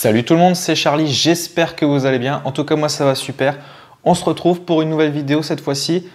Salut tout le monde, c'est Charlie, j'espère que vous allez bien. En tout cas, moi ça va super. On se retrouve pour une nouvelle vidéo cette fois-ci.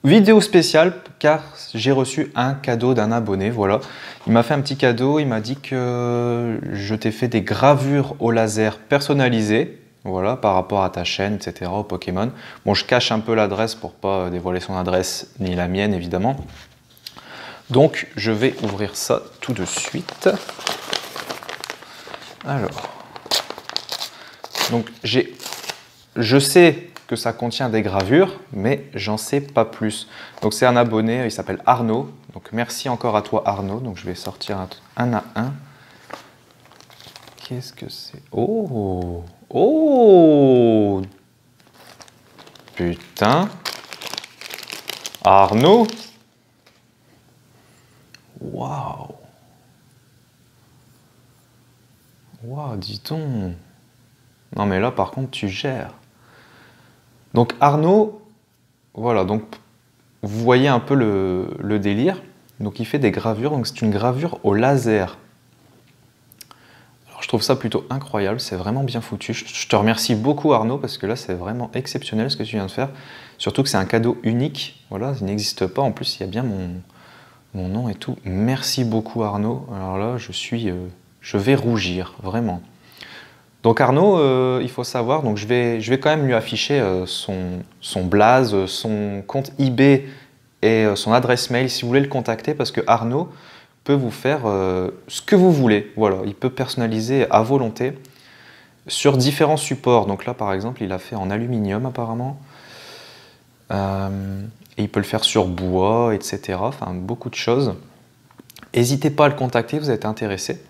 Vidéo spéciale car j'ai reçu un cadeau d'un abonné, voilà. Il m'a fait un petit cadeau, il m'a dit que je t'ai fait des gravures au laser personnalisées, voilà, par rapport à ta chaîne, etc., au Pokémon. Bon, je cache un peu l'adresse pour pas dévoiler son adresse, ni la mienne évidemment. Donc, je vais ouvrir ça tout de suite. Alors... Donc je sais que ça contient des gravures, mais j'en sais pas plus. Donc c'est un abonné, il s'appelle Arnaud. Donc merci encore à toi Arnaud. Donc je vais sortir un à un. Qu'est-ce que c'est? Oh! Oh! Putain! Arnaud! Waouh! Waouh, dis donc! Non mais là par contre tu gères. Donc Arnaud, voilà, donc vous voyez un peu le délire. Donc il fait des gravures, donc c'est une gravure au laser. Alors je trouve ça plutôt incroyable, c'est vraiment bien foutu. Je te remercie beaucoup Arnaud parce que là c'est vraiment exceptionnel ce que tu viens de faire. Surtout que c'est un cadeau unique, voilà, il n'existe pas. En plus il y a bien mon nom et tout. Merci beaucoup Arnaud. Alors là je vais rougir, vraiment. Donc Arnaud, il faut savoir, donc je vais quand même lui afficher son blaze, son compte eBay et son adresse mail si vous voulez le contacter parce que Arnaud peut vous faire ce que vous voulez. Voilà, il peut personnaliser à volonté sur différents supports. Donc là par exemple, il a fait en aluminium apparemment. Et il peut le faire sur bois, etc. Enfin beaucoup de choses. N'hésitez pas à le contacter, vous êtes intéressé.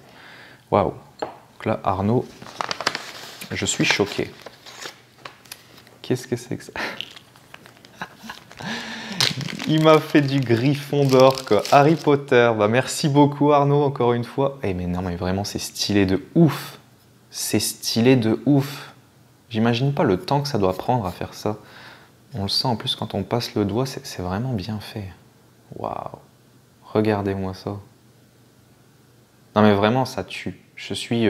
Waouh! Donc là Arnaud... Je suis choqué. Qu'est-ce que c'est que ça? Il m'a fait du Griffon d'or, quoi. Harry Potter. Bah, merci beaucoup Arnaud, encore une fois. Eh, mais non, mais vraiment, c'est stylé de ouf. C'est stylé de ouf. J'imagine pas le temps que ça doit prendre à faire ça. On le sent en plus quand on passe le doigt, c'est vraiment bien fait. Waouh. Regardez-moi ça. Non mais vraiment, ça tue. Je suis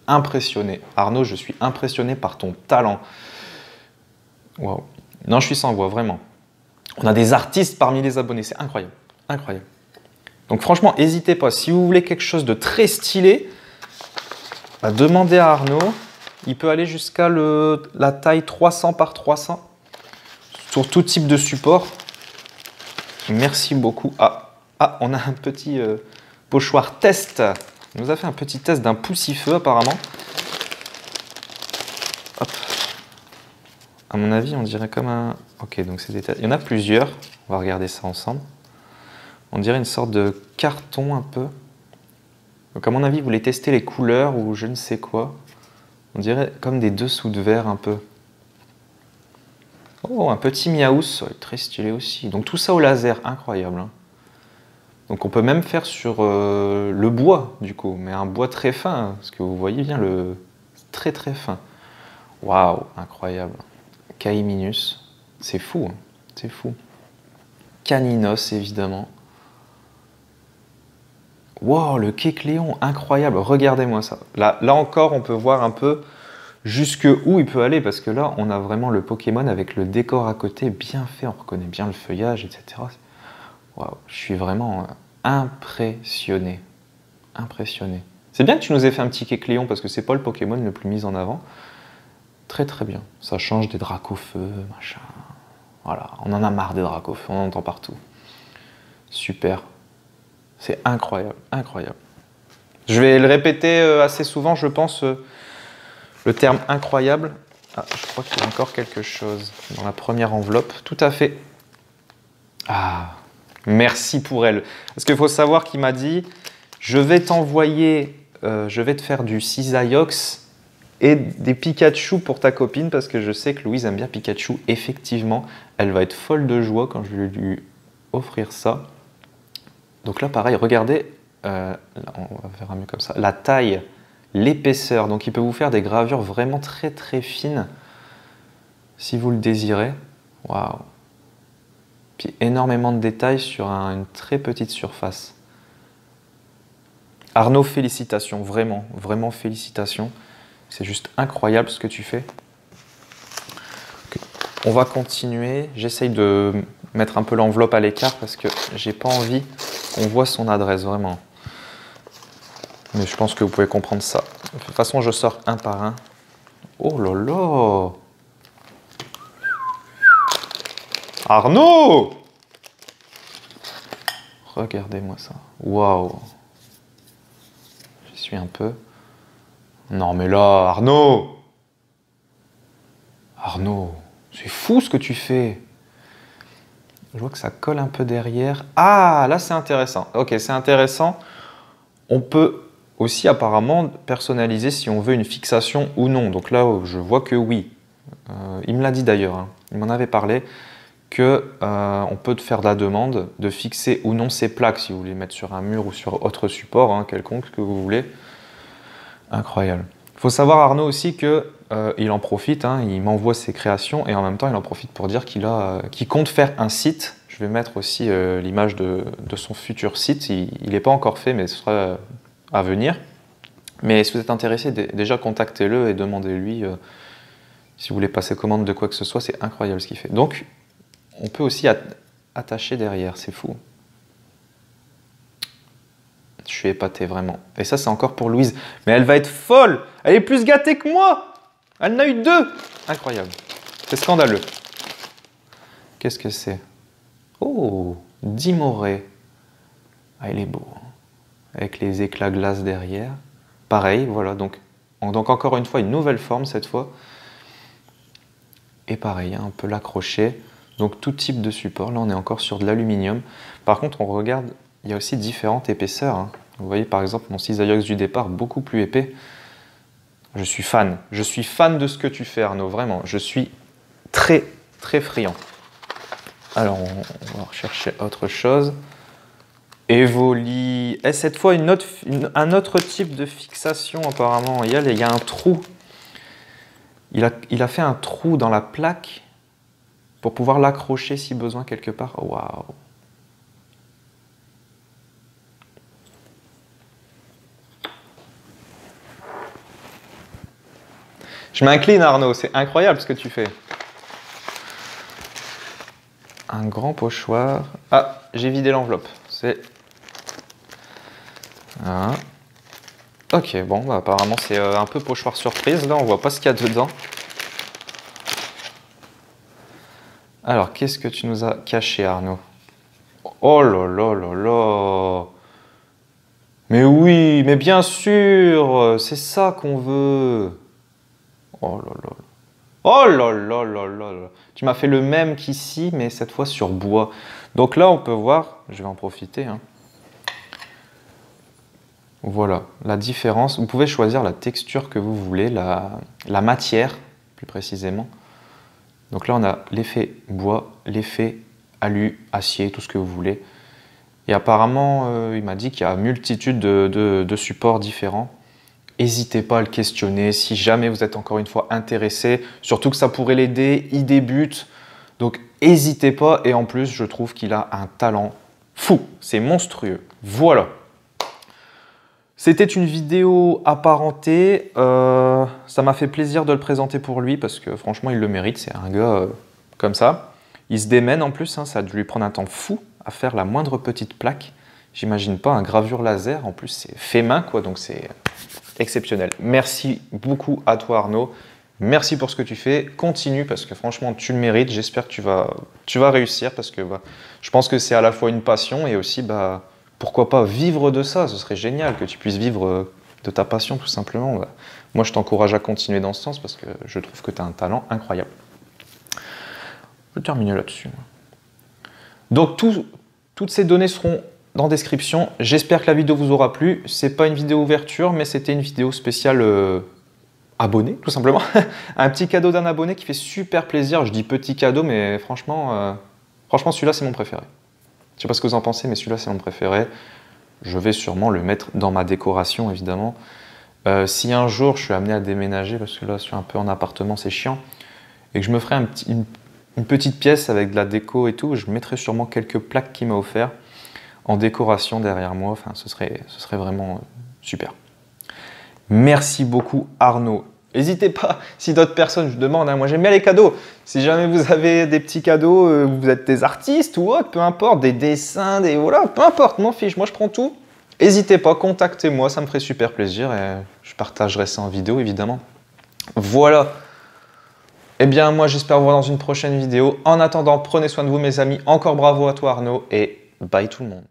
impressionné. Arnaud, je suis impressionné par ton talent. Waouh. Non, je suis sans voix, vraiment. On a des artistes parmi les abonnés, c'est incroyable. Incroyable. Donc franchement, n'hésitez pas. Si vous voulez quelque chose de très stylé, bah, demandez à Arnaud. Il peut aller jusqu'à la taille 300 par 300 sur tout type de support. Merci beaucoup. Ah, on a un petit pochoir test. Il nous a fait un petit test d'un poussifeu apparemment. Hop. À mon avis, on dirait comme un... Ok, donc c'est des tests. Il y en a plusieurs. On va regarder ça ensemble. On dirait une sorte de carton un peu. Donc à mon avis, vous voulez tester les couleurs ou je ne sais quoi. On dirait comme des dessous de verre un peu. Oh, un petit Miaous, très stylé aussi. Donc tout ça au laser, incroyable. Hein. Donc on peut même faire sur le bois du coup, mais un bois très fin, hein, parce que vous voyez bien le très très fin. Waouh, incroyable. Caiminus, c'est fou, hein, c'est fou. Caninos évidemment. Wow, le Kecléon, incroyable. Regardez-moi ça. Là encore, on peut voir un peu jusque où il peut aller, parce que là, on a vraiment le Pokémon avec le décor à côté bien fait. On reconnaît bien le feuillage, etc. Waouh, je suis vraiment impressionné. Impressionné. C'est bien que tu nous aies fait un petit Kecléon parce que c'est pas le Pokémon le plus mis en avant. Très très bien. Ça change des Dracofeu, machin. Voilà, on en a marre des Dracofeu, on en entend partout. Super. C'est incroyable, incroyable. Je vais le répéter assez souvent, je pense, le terme incroyable. Ah, je crois qu'il y a encore quelque chose dans la première enveloppe. Tout à fait. Ah, merci pour elle. Parce qu'il faut savoir qu'il m'a dit, je vais t'envoyer, je vais te faire du Cisaillux et des Pikachu pour ta copine, parce que je sais que Louise aime bien Pikachu. Effectivement, elle va être folle de joie quand je vais lui offrir ça. Donc là, pareil, regardez, là, on va faire mieux comme ça, la taille, l'épaisseur. Donc il peut vous faire des gravures vraiment très très fines, si vous le désirez. Waouh! Puis énormément de détails sur une très petite surface. Arnaud, félicitations, vraiment, vraiment félicitations. C'est juste incroyable ce que tu fais. Okay. On va continuer. J'essaye de mettre un peu l'enveloppe à l'écart parce que j'ai pas envie qu'on voit son adresse vraiment. Mais je pense que vous pouvez comprendre ça. De toute façon, je sors un par un. Oh là là! Arnaud! Regardez-moi ça. Waouh! J'y suis un peu. Non mais là, Arnaud! Arnaud, c'est fou ce que tu fais. Je vois que ça colle un peu derrière. Ah, là c'est intéressant. Ok, c'est intéressant. On peut aussi apparemment personnaliser si on veut une fixation ou non. Donc là, je vois que oui. Il me l'a dit d'ailleurs, hein. Il m'en avait parlé, que on peut faire la demande de fixer ou non ces plaques, si vous voulez mettre sur un mur ou sur autre support, hein, quelconque que vous voulez. Incroyable. Il faut savoir, Arnaud, aussi que il en profite, hein, il m'envoie ses créations et en même temps il en profite pour dire qu'il compte faire un site. Je vais mettre aussi l'image de son futur site. Il n'est pas encore fait, mais ce sera à venir. Mais si vous êtes intéressé, déjà contactez-le et demandez-lui si vous voulez passer commande de quoi que ce soit. C'est incroyable ce qu'il fait. Donc on peut aussi attacher derrière, c'est fou. Je suis épaté vraiment. Et ça c'est encore pour Louise. Mais elle va être folle. Elle est plus gâtée que moi. Elle en a eu 2. Incroyable. C'est scandaleux. Qu'est-ce que c'est? Oh, Dimoré. Ah, il est beau. Avec les éclats glace derrière. Pareil, voilà. Donc encore une fois, une nouvelle forme cette fois. Et pareil, hein, on peut l'accrocher. Donc tout type de support. Là, on est encore sur de l'aluminium. Par contre, on regarde, il y a aussi différentes épaisseurs, hein. Vous voyez par exemple mon cisailleux du départ, beaucoup plus épais. Je suis fan. Je suis fan de ce que tu fais, Arnaud, vraiment. Je suis très, très friand. Alors, on va rechercher autre chose. Evoli. Et cette fois, un autre type de fixation, apparemment. Il y a un trou. Il a fait un trou dans la plaque pour pouvoir l'accrocher si besoin quelque part. Waouh! Je m'incline, Arnaud, c'est incroyable ce que tu fais. Un grand pochoir. Ah, j'ai vidé l'enveloppe. C'est... Ah. Ok, bon, bah, apparemment c'est un peu pochoir surprise. Là, on voit pas ce qu'il y a dedans. Alors, qu'est-ce que tu nous as caché, Arnaud? Oh là là là là! Mais oui, mais bien sûr, c'est ça qu'on veut. Oh là là. Oh là là là là là. Tu m'as fait le même qu'ici, mais cette fois sur bois. Donc là, on peut voir, je vais en profiter, hein. Voilà, la différence. Vous pouvez choisir la texture que vous voulez, la matière, plus précisément. Donc là, on a l'effet bois, l'effet alu, acier, tout ce que vous voulez. Et apparemment, il m'a dit qu'il y a une multitude de supports différents. N'hésitez pas à le questionner si jamais vous êtes encore une fois intéressé, surtout que ça pourrait l'aider, il débute. Donc n'hésitez pas, et en plus je trouve qu'il a un talent fou, c'est monstrueux. Voilà. C'était une vidéo apparentée, ça m'a fait plaisir de le présenter pour lui parce que franchement il le mérite, c'est un gars comme ça. Il se démène en plus, hein, ça a dû lui prendre un temps fou à faire la moindre petite plaque. J'imagine pas un gravure laser, en plus c'est fait main quoi, donc c'est exceptionnel. Merci beaucoup à toi Arnaud, merci pour ce que tu fais, continue parce que franchement tu le mérites, j'espère que tu vas réussir parce que je pense que c'est à la fois une passion et aussi pourquoi pas vivre de ça, ce serait génial que tu puisses vivre de ta passion tout simplement. Moi je t'encourage à continuer dans ce sens parce que je trouve que tu as un talent incroyable. Je vais terminer là-dessus. Donc toutes ces données seront en description. J'espère que la vidéo vous aura plu. C'est pas une vidéo ouverture, mais c'était une vidéo spéciale abonné, tout simplement. Un petit cadeau d'un abonné qui fait super plaisir. Je dis petit cadeau, mais franchement celui-là, c'est mon préféré. Je sais pas ce que vous en pensez, mais celui-là, c'est mon préféré. Je vais sûrement le mettre dans ma décoration, évidemment. Si un jour, je suis amené à déménager, parce que là, je suis un peu en appartement, c'est chiant, et que je me ferai une petite pièce avec de la déco et tout, je mettrai sûrement quelques plaques qu'il m'a offert en décoration derrière moi. Enfin, ce serait vraiment super. Merci beaucoup Arnaud. N'hésitez pas, si d'autres personnes, je demande, hein, moi j'aime bien les cadeaux. Si jamais vous avez des petits cadeaux, vous êtes des artistes ou autre, peu importe, des dessins, des voilà, peu importe, m'en fiche, moi je prends tout. N'hésitez pas, contactez-moi, ça me ferait super plaisir et je partagerai ça en vidéo évidemment. Voilà. Eh bien moi j'espère vous voir dans une prochaine vidéo. En attendant, prenez soin de vous mes amis. Encore bravo à toi Arnaud et bye tout le monde.